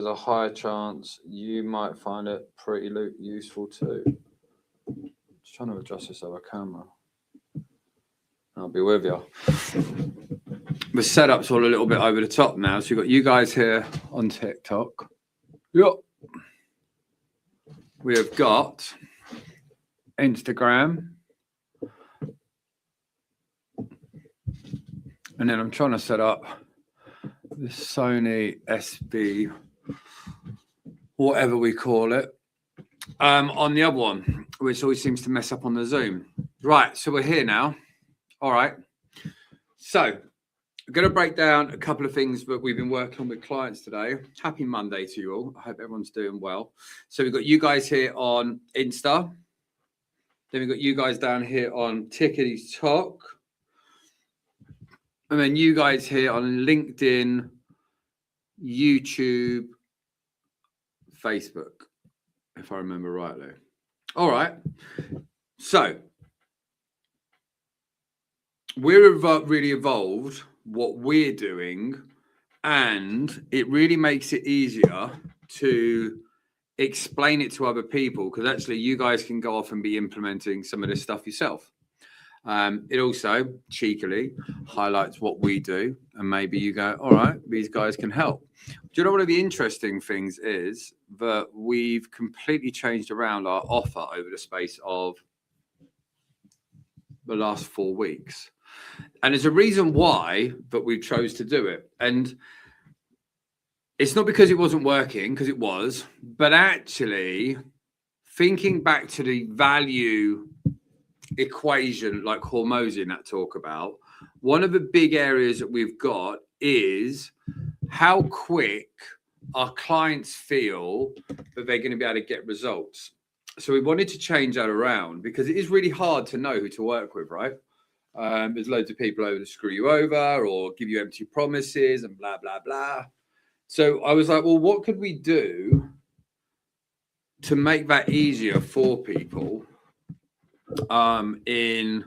there's a higher chance you might find it pretty useful too. Just trying to adjust this other camera. I'll be with you. The setup's all a little bit over the top now. So you've got you guys here on TikTok. Yep. We have got Instagram. And then I'm trying to set up the Sony SB, whatever we call it, on the other one, which always seems to mess up on the Zoom. Right, so we're here now. All right. So I'm going to break down a couple of things that we've been working on with clients today. Happy Monday to you all. I hope everyone's doing well. So we've got you guys here on Insta. Then we've got you guys down here on Tickety Talk. And then you guys here on LinkedIn, YouTube, Facebook, if I remember rightly. All right. So we've really evolved what we're doing, and it really makes it easier to explain it to other people, because actually you guys can go off and be implementing some of this stuff yourself. It also cheekily highlights what we do, and maybe you go, all right, these guys can help. Do you know one of the interesting things is that we've completely changed around our offer over the space of the last 4 weeks? And there's a reason why that we chose to do it. And it's not because it wasn't working, because it was, but actually thinking back to the value equation like Hormozi and that talk about, one of the big areas that we've got is how quick our clients feel that they're going to be able to get results. So we wanted to change that around, because it is really hard to know who to work with, right? There's loads of people over to screw you over or give you empty promises and blah, blah, blah. So I was like, well, what could we do to make that easier for people in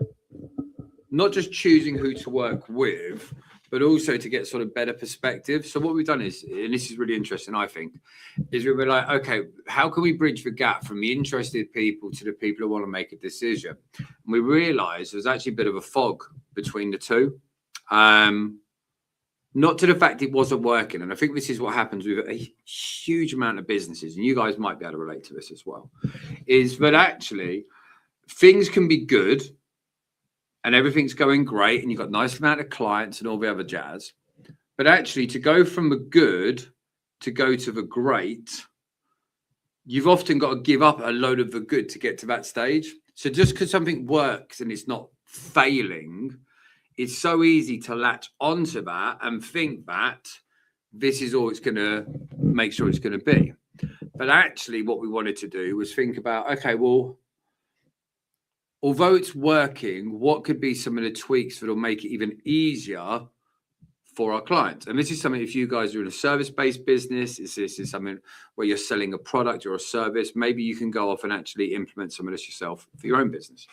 not just choosing who to work with, but also to get sort of better perspective. So what we've done is, and this is really interesting, I think, is we were like, okay, how can we bridge the gap from the interested people to the people who want to make a decision? And we realized there's actually a bit of a fog between the two. Not to the fact it wasn't working. And I think this is what happens with a huge amount of businesses, and you guys might be able to relate to this as well, is that actually things can be good and everything's going great and you've got a nice amount of clients and all the other jazz. But actually to go from the good to go to the great, you've often got to give up a load of the good to get to that stage. So just because something works and it's not failing, it's so easy to latch onto that and think that this is all it's going to make sure it's going to be. But actually what we wanted to do was think about, okay, well, although it's working, what could be some of the tweaks that will make it even easier for our clients? And this is something, if you guys are in a service-based business, this is something where you're selling a product or a service, maybe you can go off and actually implement some of this yourself for your own business.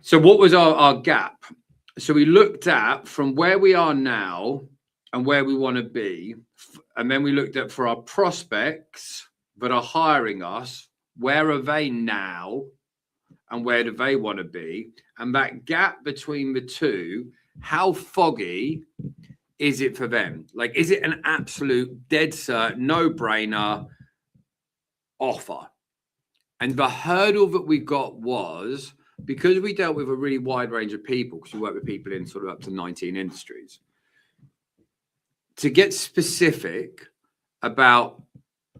So what was our gap? So we looked at from where we are now and where we want to be. And then we looked at for our prospects that are hiring us, where are they now? And where do they want to be? And that gap between the two, how foggy is it for them? Like, is it an absolute dead cert, no-brainer offer? And the hurdle that we got was, because we dealt with a really wide range of people, because we work with people in sort of up to 19 industries, to get specific about,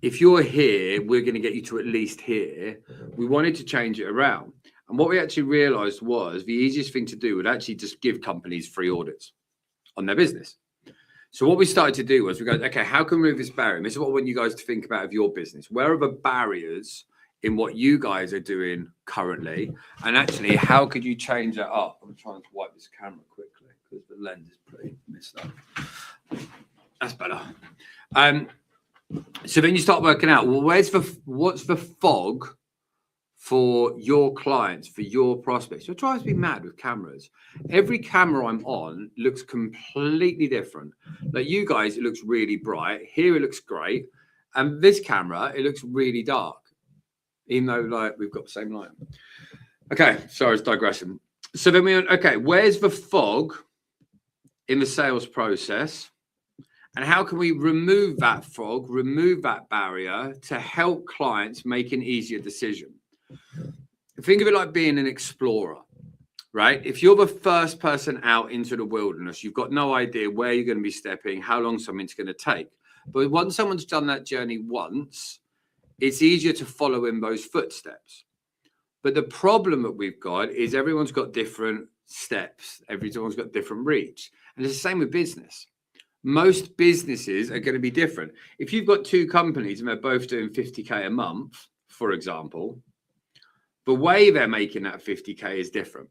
if you're here, we're going to get you to at least here. We wanted to change it around. And what we actually realized was the easiest thing to do would actually just give companies free audits on their business. So what we started to do was we go, okay, how can we remove this barrier? And this is what I want you guys to think about of your business. Where are the barriers in what you guys are doing currently? And actually, how could you change that up? I'm trying to wipe this camera quickly because the lens is pretty messed up. That's better. So then you start working out, well, what's the fog for your clients, for your prospects. It drives me mad with cameras. Every camera I'm on looks completely different. Like you guys, it looks really bright. Here it looks great. And this camera, it looks really dark, even though like we've got the same light. Okay, sorry, it's digressing. So then we went, okay, where's the fog in the sales process? And how can we remove that fog, remove that barrier to help clients make an easier decision? Think of it like being an explorer, right? If you're the first person out into the wilderness, you've got no idea where you're going to be stepping, how long something's going to take. But once someone's done that journey once, it's easier to follow in those footsteps. But the problem that we've got is everyone's got different steps. Everyone's got different reach. And it's the same with business. Most businesses are going to be different. If you've got two companies and they're both doing 50K a month, for example, the way they're making that 50K is different.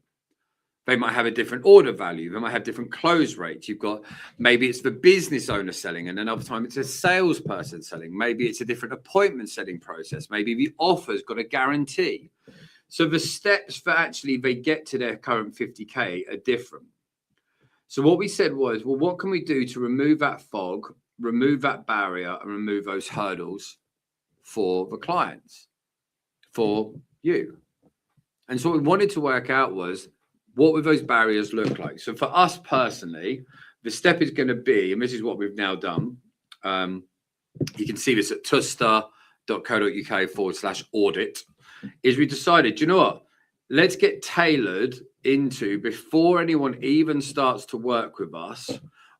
They might have a different order value. They might have different close rates. You've got, maybe it's the business owner selling and another time it's a salesperson selling. Maybe it's a different appointment setting process. Maybe the offer's got a guarantee. So the steps for actually they get to their current 50K are different. So what we said was, well, what can we do to remove that fog, remove that barrier, and remove those hurdles for the clients, for you? And so what we wanted to work out was, what would those barriers look like? So for us personally, the step is going to be, and this is what we've now done. You can see this at tuster.co.uk/audit, is we decided, you know what? Let's get tailored into, before anyone even starts to work with us,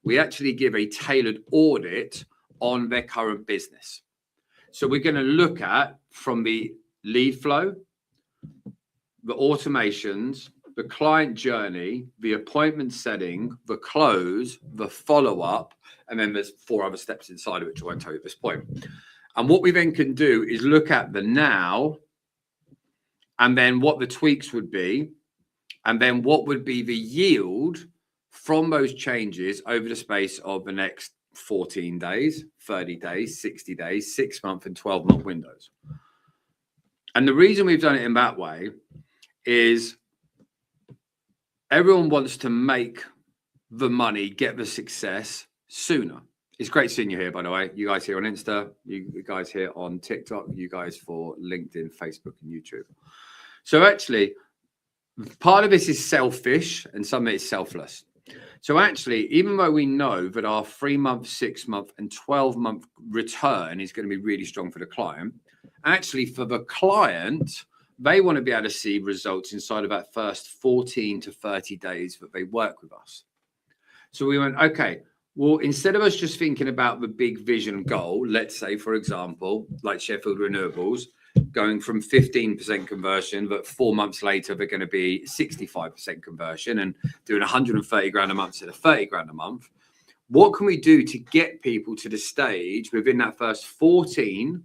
we actually give a tailored audit on their current business. So we're going to look at from the lead flow, the automations, the client journey, the appointment setting, the close, the follow-up, and then there's 4 other steps inside of it, which I won't tell you at this point. And what we then can do is look at the now, and then what the tweaks would be, and then what would be the yield from those changes over the space of the next 14 days, 30 days, 60 days, 6-month and 12-month windows. And the reason we've done it in that way is everyone wants to make the money, get the success sooner. It's great seeing you here, by the way. You guys here on Insta, you guys here on TikTok, you guys for LinkedIn, Facebook, and YouTube. So actually, part of this is selfish and some of it is selfless. So actually, even though we know that our 3-month, 6-month, and 12-month return is going to be really strong for the client, actually for the client, they want to be able to see results inside of that first 14 to 30 days that they work with us. So we went, okay, well, instead of us just thinking about the big vision goal, let's say, for example, like Sheffield Renewables, going from 15% conversion, but 4 months later, they're going to be 65% conversion and doing 130 grand a month instead of 30 grand a month. What can we do to get people to the stage within that first 14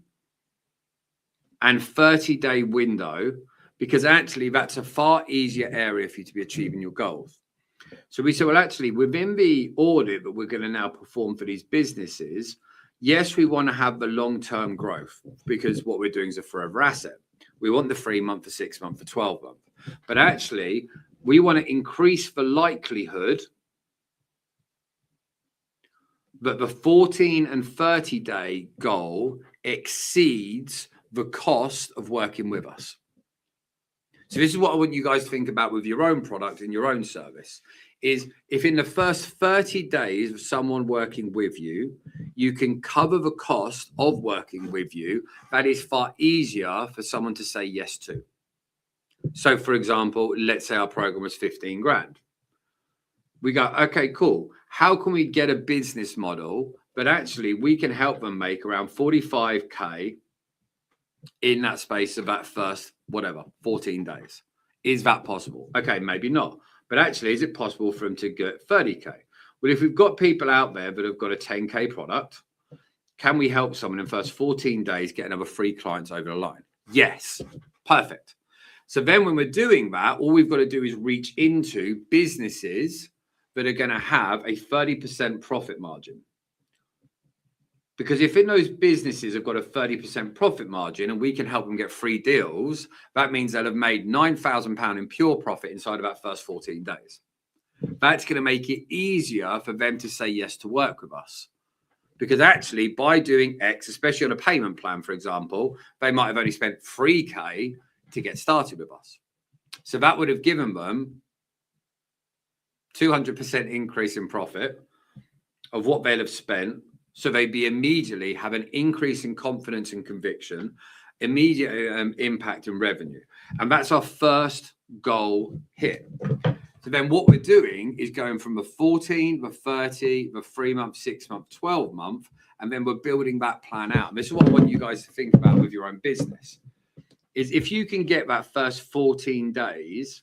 and 30-day window? Because actually, that's a far easier area for you to be achieving your goals. So we said, well, actually, within the audit that we're going to now perform for these businesses, yes, we want to have the long-term growth because what we're doing is a forever asset. We want the 3-month, the 6-month, the 12-month. But actually, we want to increase the likelihood that the 14 and 30-day goal exceeds the cost of working with us. So this is what I want you guys to think about with your own product and your own service, is if in the first 30 days of someone working with you, you can cover the cost of working with you, that is far easier for someone to say yes to. So for example, let's say our program was 15 grand. We go, okay, cool. How can we get a business model that actually we can help them make around 45K in that space of that first, 14 days? Is that possible? Okay, maybe not. But actually, is it possible for them to get 30K? Well, if we've got people out there that have got a 10K product, can we help someone in the first 14 days get another 3 clients over the line? Yes. Perfect. So then when we're doing that, all we've got to do is reach into businesses that are going to have a 30% profit margin. Because if in those businesses have got a 30% profit margin and we can help them get free deals, that means they'll have made £9,000 in pure profit inside of that first 14 days. That's going to make it easier for them to say yes to work with us. Because actually, by doing X, especially on a payment plan, for example, they might have only spent 3K to get started with us. So that would have given them 200% increase in profit of what they'll have spent. So they'd be immediately have an increase in confidence and conviction, immediate impact in revenue. And that's our first goal hit. So then what we're doing is going from the 14, the 30, the 3 month, 6 month, 12 month, and then we're building that plan out. And this is what I want you guys to think about with your own business, is if you can get that first 14 days,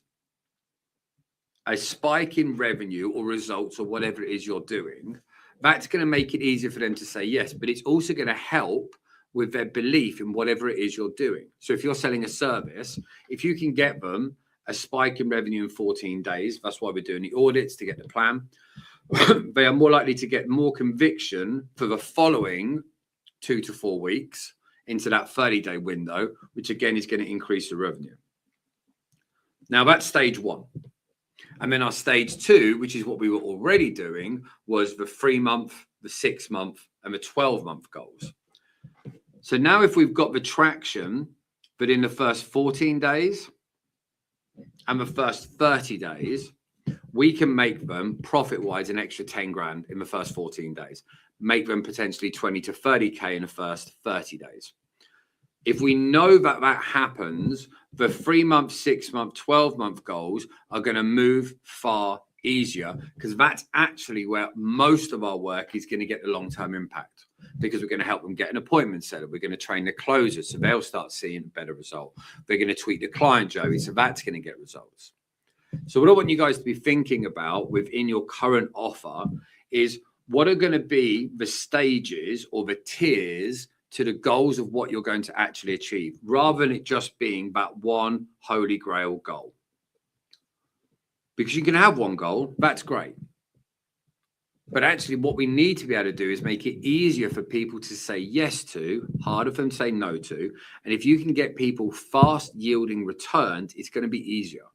a spike in revenue or results or whatever it is you're doing, that's going to make it easier for them to say yes, but it's also going to help with their belief in whatever it is you're doing. So if you're selling a service, if you can get them a spike in revenue in 14 days, that's why we're doing the audits to get the plan, they are more likely to get more conviction for the following 2 to 4 weeks into that 30-day window, which again is going to increase the revenue. Now that's stage 1. And then our stage 2, which is what we were already doing, was the 3 month, the 6 month, and the 12 month goals. So now if we've got the traction, but in the first 14 days and the first 30 days, we can make them profit-wise an extra 10 grand in the first 14 days, make them potentially 20 to 30K in the first 30 days. If we know that that happens, the 3 month, 6 month, 12 month goals are going to move far easier, because that's actually where most of our work is going to get the long-term impact, because we're going to help them get an appointment set up. We're going to train the closers, so they'll start seeing a better result. They're going to tweak the client journey, so that's going to get results. So what I want you guys to be thinking about within your current offer is what are going to be the stages or the tiers to the goals of what you're going to actually achieve, rather than it just being that one holy grail goal. Because you can have one goal, that's great. But actually what we need to be able to do is make it easier for people to say yes to, harder for them to say no to. And if you can get people fast yielding returns, it's going to be easier.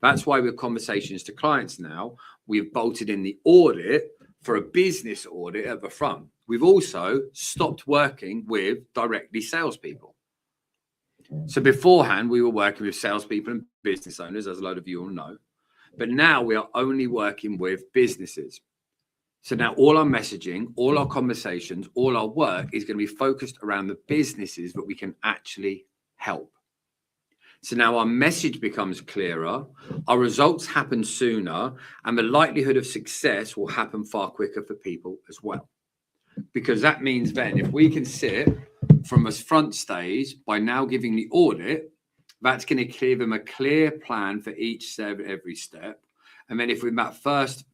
That's why with conversations to clients now, we've bolted in the audit for a business audit at the front. We've also stopped working with directly salespeople. So beforehand, we were working with salespeople and business owners, as a lot of you all know. But now we are only working with businesses. So now all our messaging, all our conversations, all our work is going to be focused around the businesses that we can actually help. So now our message becomes clearer, our results happen sooner, and the likelihood of success will happen far quicker for people as well. Because that means then if we can sit from a front stage by now giving the audit, that's going to give them a clear plan for each step, every step. And then if we're in that first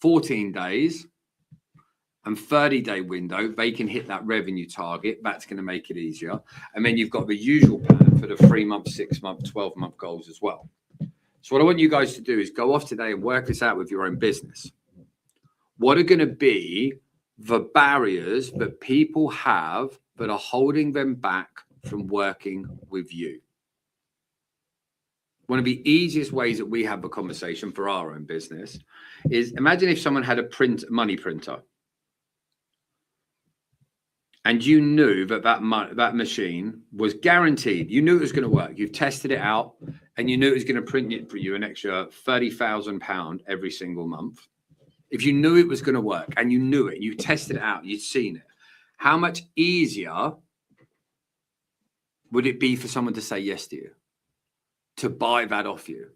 14 days and 30-day window, they can hit that revenue target. That's going to make it easier. And then you've got the usual plan for the 3 month, 6 month, 12 month goals as well. So what I want you guys to do is go off today and work this out with your own business. What are going to be the barriers that people have that are holding them back from working with you? One of the easiest ways that we have a conversation for our own business is, imagine if someone had a money printer, and you knew that that machine was guaranteed. You knew it was going to work. You've tested it out, and you knew it was going to print it for you an extra £30,000 every single month. If you knew it was going to work and you knew it, you tested it out, you'd seen it, how much easier would it be for someone to say yes to you, to buy that off you?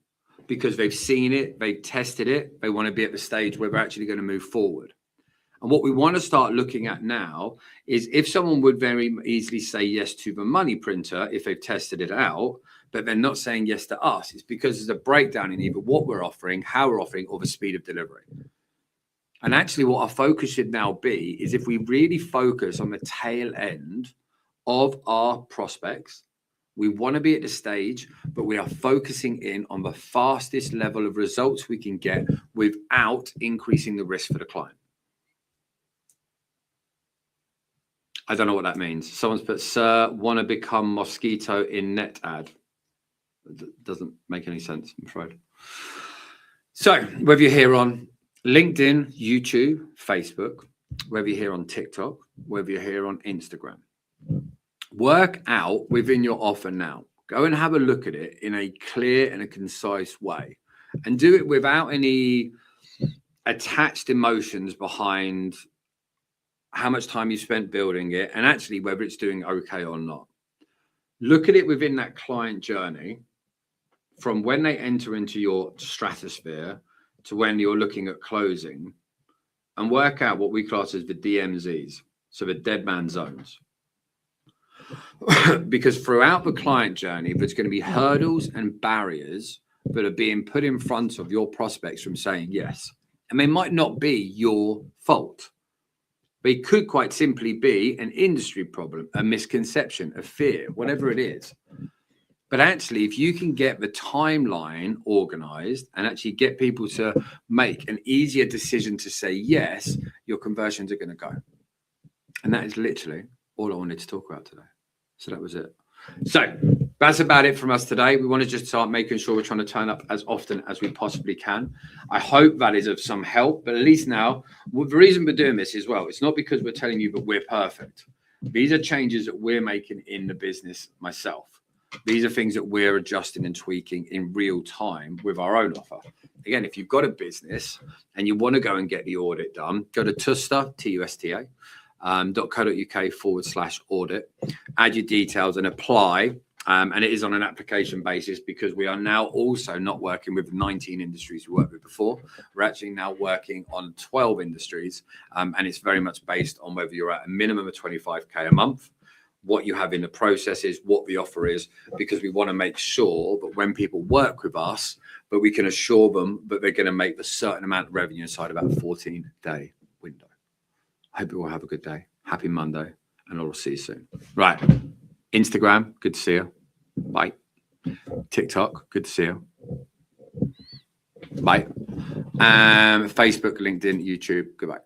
Because they've seen it, they've tested it, they want to be at the stage where they're actually going to move forward. And what we want to start looking at now is if someone would very easily say yes to the money printer if they've tested it out, but they're not saying yes to us, it's because there's a breakdown in either what we're offering, how we're offering, or the speed of delivery. And actually what our focus should now be is if we really focus on the tail end of our prospects, we want to be at the stage, but we are focusing in on the fastest level of results we can get without increasing the risk for the client. I don't know what that means. Someone's put, sir, want to become mosquito in net ad. It doesn't make any sense, I'm afraid. So whether you're here on LinkedIn, YouTube, Facebook, whether you're here on TikTok, whether you're here on Instagram, work out within your offer now. Go and have a look at it in a clear and a concise way, and do it without any attached emotions behind how much time you spent building it and actually whether it's doing okay or not. Look at it within that client journey from when they enter into your stratosphere to when you're looking at closing, and work out what we class as the DMZs, so the dead man zones. Because throughout the client journey, there's going to be hurdles and barriers that are being put in front of your prospects from saying yes. And they might not be your fault. They could quite simply be an industry problem, a misconception, a fear, whatever it is. But actually, if you can get the timeline organized and actually get people to make an easier decision to say yes, your conversions are going to go. And that is literally all I wanted to talk about today. So that was it. So that's about it from us today. We want to just start making sure we're trying to turn up as often as we possibly can. I hope that is of some help, but at least now, the reason we're doing this as well, it's not because we're telling you that we're perfect. These are changes that we're making in the business myself. These are things that we're adjusting and tweaking in real time with our own offer. Again, if you've got a business and you want to go and get the audit done, go to Tusta, Tusta, .co.uk/audit, add your details and apply. And it is on an application basis because we are now also not working with 19 industries we worked with before. We're actually now working on 12 industries. And it's very much based on whether you're at a minimum of 25K a month, what you have in the processes, what the offer is, because we want to make sure that when people work with us, that we can assure them that they're going to make a certain amount of revenue inside about a 14-day window. I hope you all have a good day. Happy Monday, and I'll see you soon. Right. Instagram, good to see you. Bye. TikTok, good to see you. Bye. Facebook, LinkedIn, YouTube, goodbye.